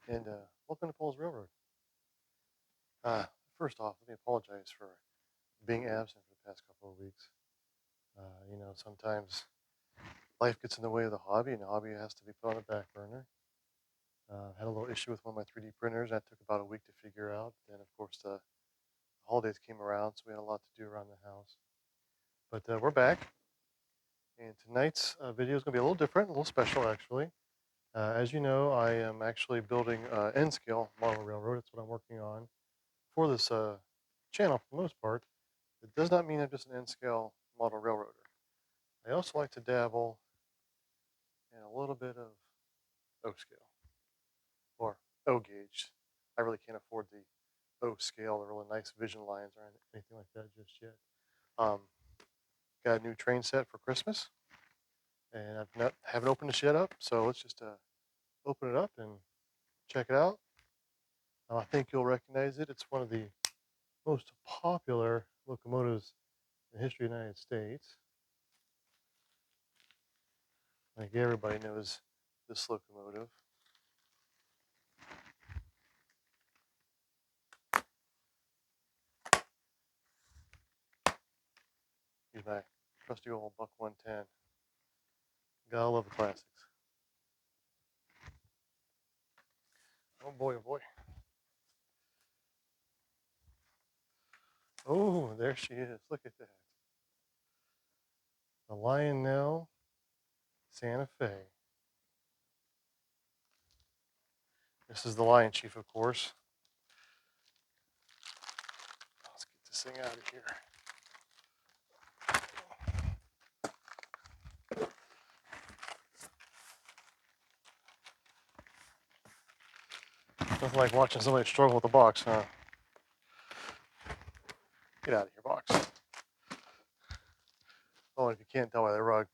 and welcome to Paul's Railroad. Uh, First off, let me apologize for being absent for the past couple of weeks. Sometimes life gets in the way of the hobby, and the hobby has to be put on the back burner. Had a little issue with one of my 3D printers. That took about a week to figure out. Then, of course, the holidays came around, so we had a lot to do around the house. But we're back, and tonight's video is going to be a little different, a little special, actually. As you know, I am actually building N-scale model railroad. That's what I'm working on for this channel for the most part. It does not mean I'm just an N-scale model railroader. I also like to dabble in a little bit of O-scale or O-gauge. I really can't afford the O-scale, the really nice vision lines or anything like that just yet. Um, Got a new train set for Christmas, and haven't opened the shed up, so let's just open it up and check it out. I think you'll recognize it. It's one of the most popular locomotives in the history of the United States. I think everybody knows this locomotive. Use my trusty old Buck 110. Gotta love the classics. Oh boy, oh boy. Oh, there she is. Look at that. The Lionel Santa Fe. This is the Lionchief, of course. Let's get this thing out of here. Nothing like watching somebody struggle with a box, huh? Get out of here, box. Oh, and if you can't tell by the rug,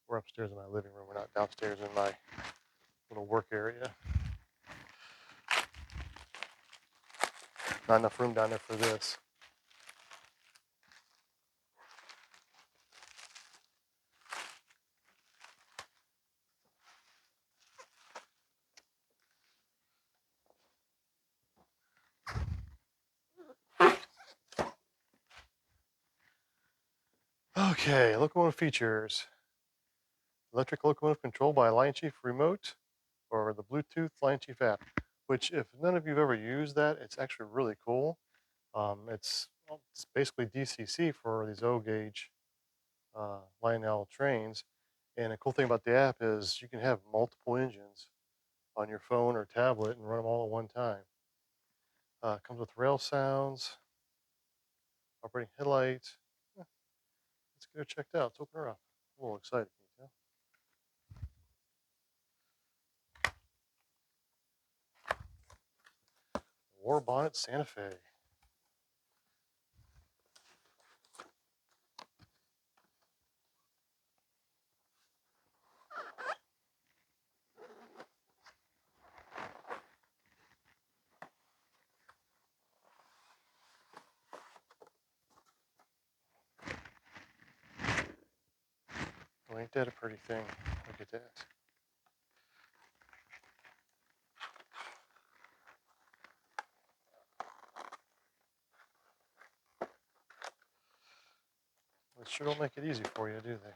we're upstairs in my living room. We're not downstairs in my little work area. Not enough room down there for this. Okay, locomotive features. Electric locomotive controlled by Lionchief remote or the Bluetooth Lionchief app, which if none of you have ever used that, it's actually really cool. It's basically DCC for these O gauge Lionel trains. And the cool thing about the app is you can have multiple engines on your phone or tablet and run them all at one time. Comes with rail sounds, operating headlights. Let's get her checked out. Let's open her up. I'm a little excited, can you tell? War Bonnet Santa Fe. Oh, ain't that a pretty thing? Look at that. They sure don't make it easy for you, do they?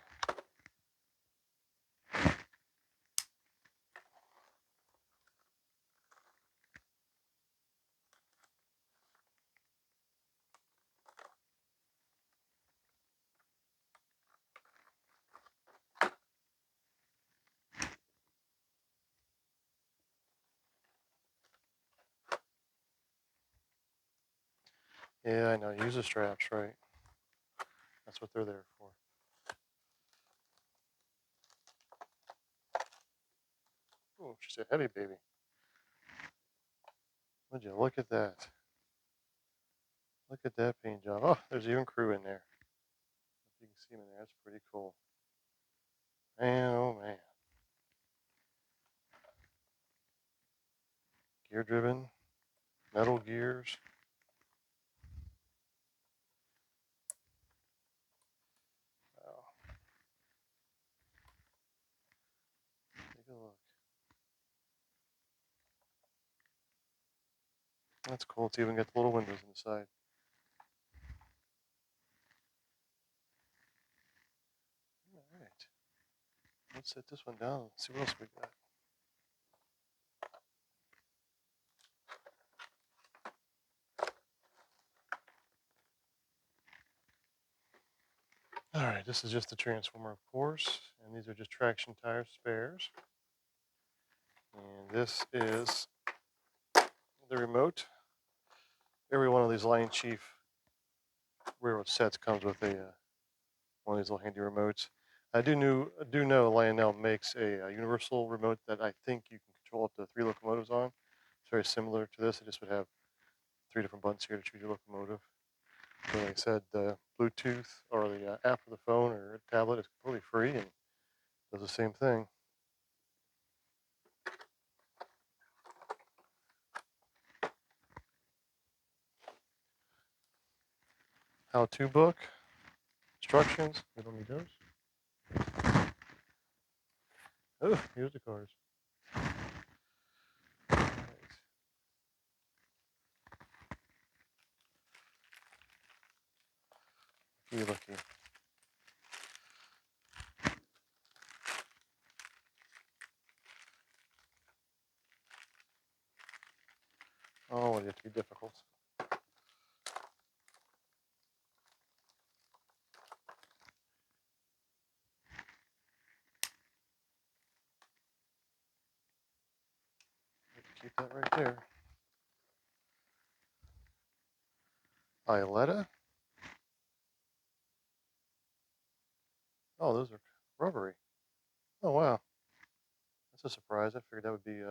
Yeah, I know. Use the straps, right? That's what they're there for. Oh, she's a heavy baby. Would you look at that? Look at that paint job. Oh, there's even crew in there. If you can see them in there, that's pretty cool. Man, oh man. Gear driven, metal gears. Wow. Take a look. That's cool. It's even got the little windows on the side. All right. Let's set this one down and see what else we got. All right, this is just the transformer, of course, and these are just traction tire spares. And this is the remote. Every one of these Lionchief railroad sets comes with a one of these little handy remotes. I do know Lionel makes a universal remote that I think you can control up to 3 locomotives on. It's very similar to this. It just would have 3 different buttons here to choose your locomotive. So like I said, the Bluetooth or the app for the phone or tablet is completely free and does the same thing. How-to book, instructions. We don't need those. Oh, here's the cars. Right. Lucky, lucky. Oh, it has to be difficult. Keep that right there. Ioletta. Oh, those are rubbery. Oh, wow. That's a surprise. I figured that would be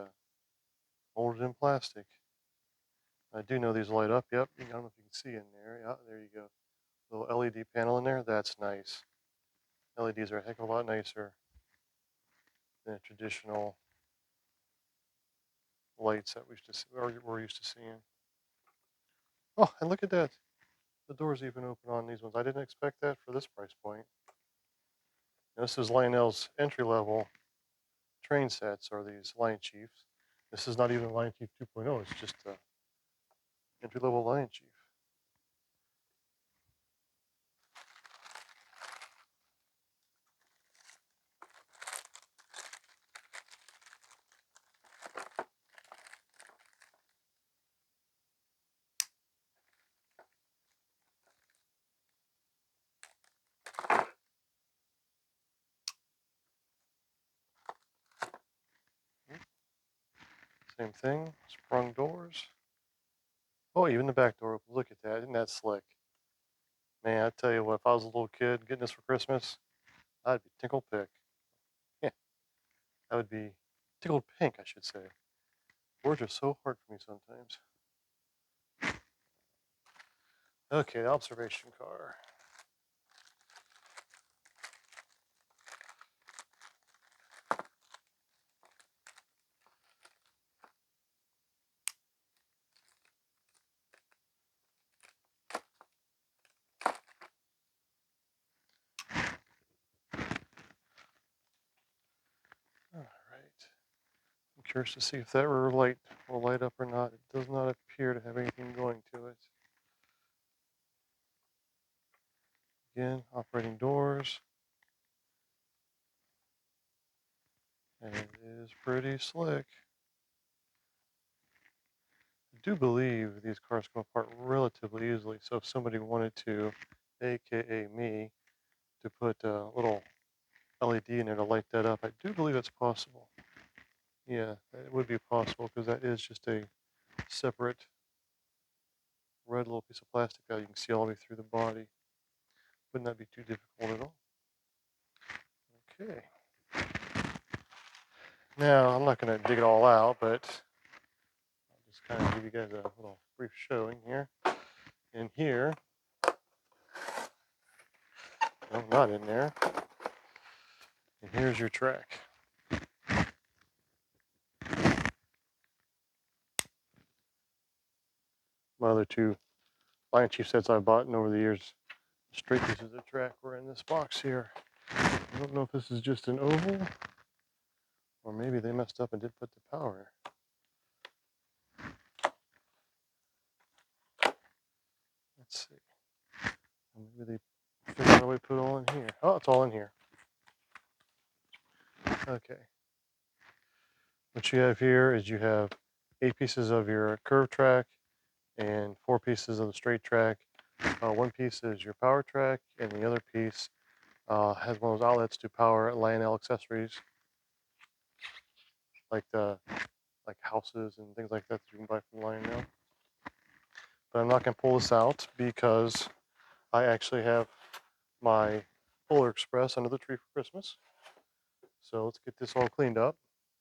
molded in plastic. I do know these light up. Yep. I don't know if you can see in there. Yeah, there you go. Little LED panel in there. That's nice. LEDs are a heck of a lot nicer than traditional lights that we're used to seeing. Oh, and look at that. The door's even open on these ones. I didn't expect that for this price point. Now, this is Lionel's entry level train sets, or these Lionchiefs. This is not even Lionchief 2.0. It's just entry level Lionchief. Same thing. Sprung doors. Oh, even the back door opens. Look at that. Isn't that slick? Man, I tell you what, if I was a little kid getting this for Christmas, I'd be tickled pink. Yeah, that would be tickled pink, I should say. Words are so hard for me sometimes. Okay, the observation car. All right. I'm curious to see if that rear light will light up or not. It does not appear to have anything going to it. Again, operating doors. And it is pretty slick. I do believe these cars come apart relatively easily. So if somebody wanted to, aka me, to put a little LED in there to light that up, I do believe it's possible. Yeah, it would be possible because that is just a separate red little piece of plastic that you can see all the way through the body. Wouldn't that be too difficult at all? Okay. Now, I'm not going to dig it all out, but I'll just kind of give you guys a little brief showing here. In here, no, not in there. And here's your track. My other 2 Lionchief sets I've bought over the years, straight pieces of track were in this box here. I don't know if this is just an oval, or maybe they messed up and did put the power. Let's see. Maybe they figure out a way to put it all in here. Oh, it's all in here. Okay. What you have here is you have 8 pieces of your curved track and 4 pieces of the straight track. One piece is your power track, and the other piece has one of those outlets to power Lionel accessories, like houses and things like that you can buy from Lionel. But I'm not going to pull this out because I actually have my Polar Express under the tree for Christmas. So let's get this all cleaned up,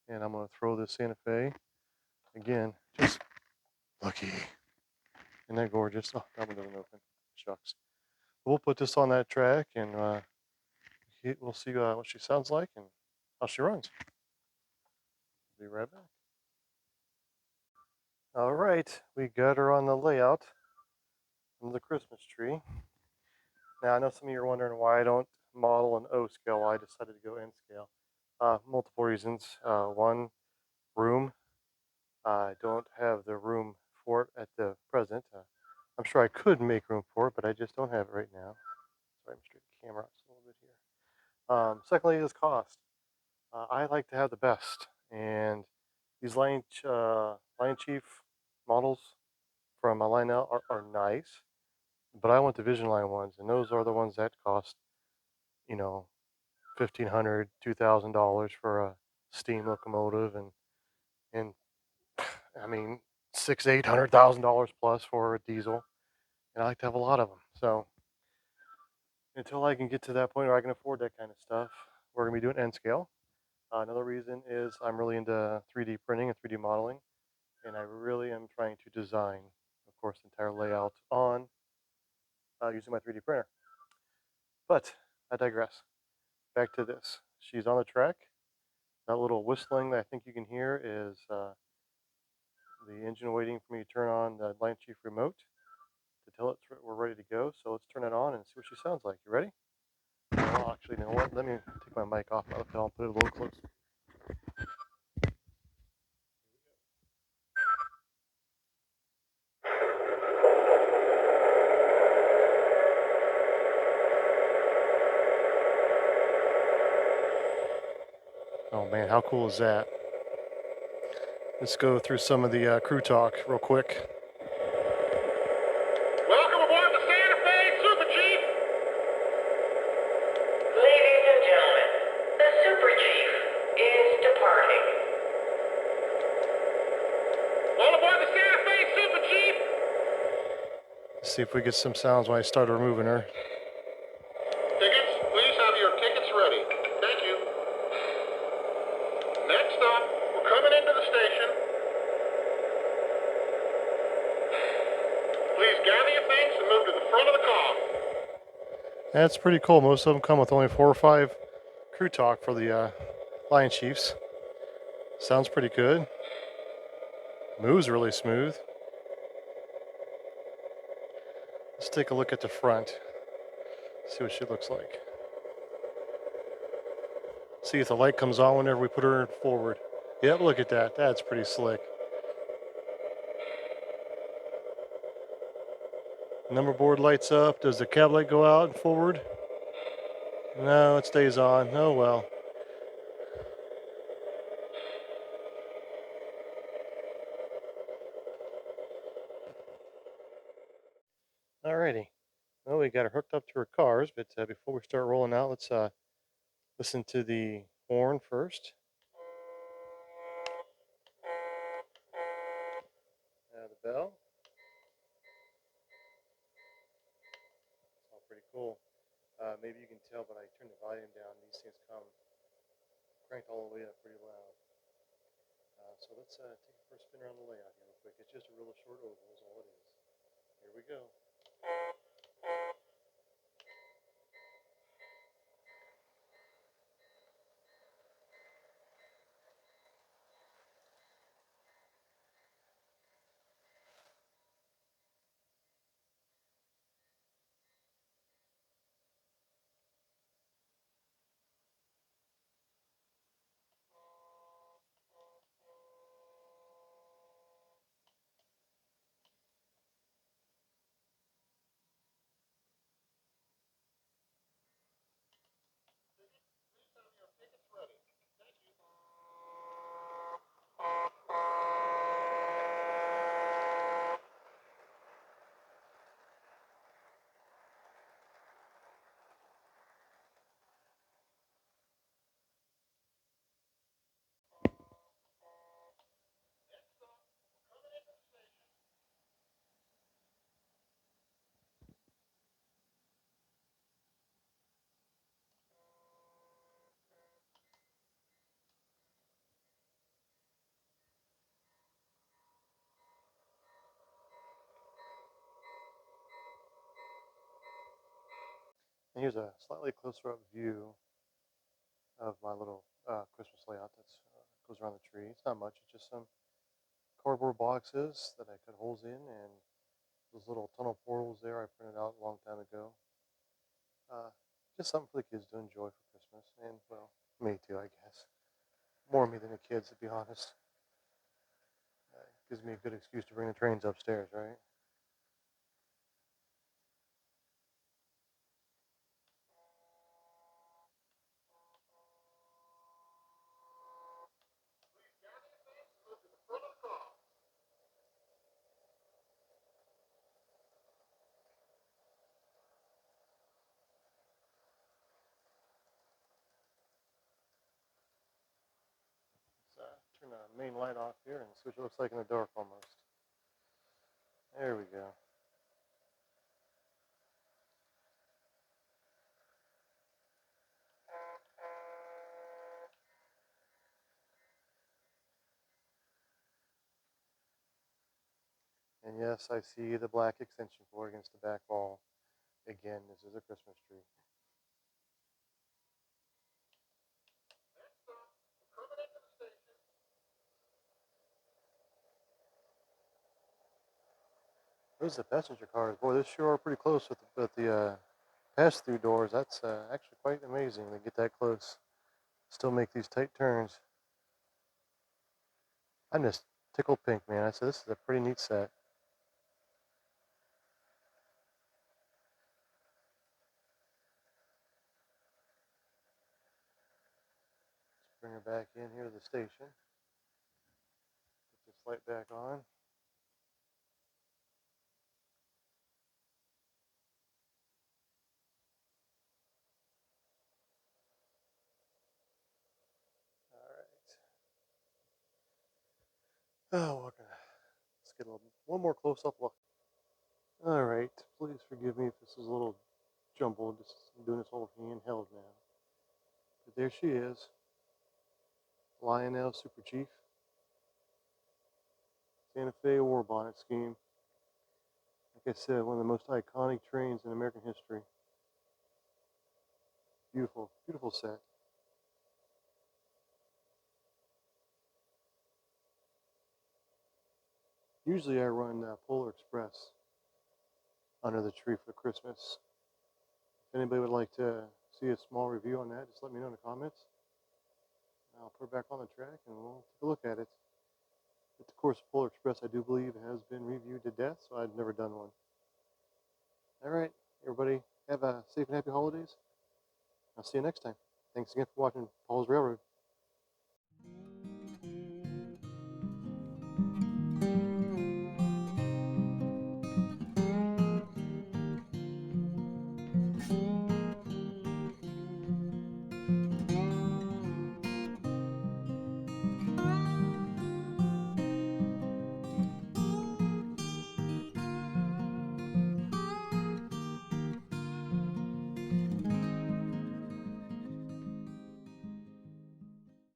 and I'm going to throw this Santa Fe again. Just lucky. Isn't that gorgeous? Oh, that one doesn't open. Shucks. We'll put this on that track, and we'll see what she sounds like and how she runs. Be right back. All right, we got her on the layout of the Christmas tree. Now, I know some of you are wondering why I don't model an O scale, why I decided to go N scale. Multiple reasons. One, room. I don't have the room for it at the present. I'm sure I could make room for it, but I just don't have it right now. Sorry, I'm straight the camera up a little bit here. Secondly, is cost. I like to have the best, and these Lionchief models from Lionel are nice, but I want the Vision Line ones, and those are the ones that cost, you know, $1,500, $2,000 for a steam locomotive, and I mean $600,000, $800,000 plus for a diesel, and I like to have a lot of them. So until I can get to that point where I can afford that kind of stuff, we're gonna be doing N scale. Another reason is I'm really into 3D printing and 3D modeling, and I really am trying to design, of course, the entire layout on using my 3D printer. But I digress. Back to this. She's on the track. That little whistling that I think you can hear is the engine waiting for me to turn on the Lionchief remote to tell it we're ready to go. So let's turn it on and see what she sounds like. You ready? Well, actually, you know what? Let me take my mic off my lapel and put it a little closer. Oh man, how cool is that? Let's go through some of the crew talk real quick. Welcome aboard the Santa Fe Super Chief. Ladies and gentlemen, the Super Chief is departing. All aboard the Santa Fe Super Chief. Let's see if we get some sounds when I start removing her. Tickets, please have your tickets ready. Thank you. Next stop, we're coming into the station. Please gather your things and move to the front of the car. That's pretty cool. Most of them come with only 4 or 5 crew talk for the Lionchiefs. Sounds pretty good. Moves really smooth. Let's take a look at the front. See what she looks like. See if the light comes on whenever we put her forward. Yep, look at that. That's pretty slick. Number board lights up. Does the cab light go out and forward? No, it stays on. Oh well. Alrighty. Well, we got her hooked up to her cars, but before we start rolling out, let's listen to the horn first. The bell. It's all pretty cool. Maybe you can tell, but I turned the volume down. These things come cranked all the way up pretty loud. So let's take it for a spin around the layout here real quick. It's just a real short oval is all it is. Here we go. And here's a slightly closer up view of my little Christmas layout that goes around the tree. It's not much, it's just some cardboard boxes that I cut holes in, and those little tunnel portals there I printed out a long time ago. Uh, just something for the kids to enjoy for Christmas, and well, me too, I guess. More me than the kids, to be honest. Gives me a good excuse to bring the trains upstairs, right? Let's turn the main light off here and see what it looks like in the dark almost. There we go. And yes, I see the black extension cord against the back wall. Again, this is a Christmas tree. Those are the passenger cars. Boy, this sure are pretty close with the pass-through doors. That's actually quite amazing. They get that close. Still make these tight turns. I'm just tickled pink, man. I said this is a pretty neat set. Let's bring her back in here to the station. Put this light back on. All right. Oh, let's get one more close-up look. All right. Please forgive me if this is a little jumbled. Just doing this whole handheld now. But there she is, Lionel Super Chief, Santa Fe War Bonnet Scheme. Like I said, one of the most iconic trains in American history. Beautiful, beautiful set. Usually I run Polar Express under the tree for Christmas. If anybody would like to see a small review on that, just let me know in the comments. I'll put it back on the track and we'll take a look at it. But of course, Polar Express I do believe has been reviewed to death, so I've never done one. All right, everybody, have a safe and happy holidays. I'll see you next time. Thanks again for watching Paul's Railroad.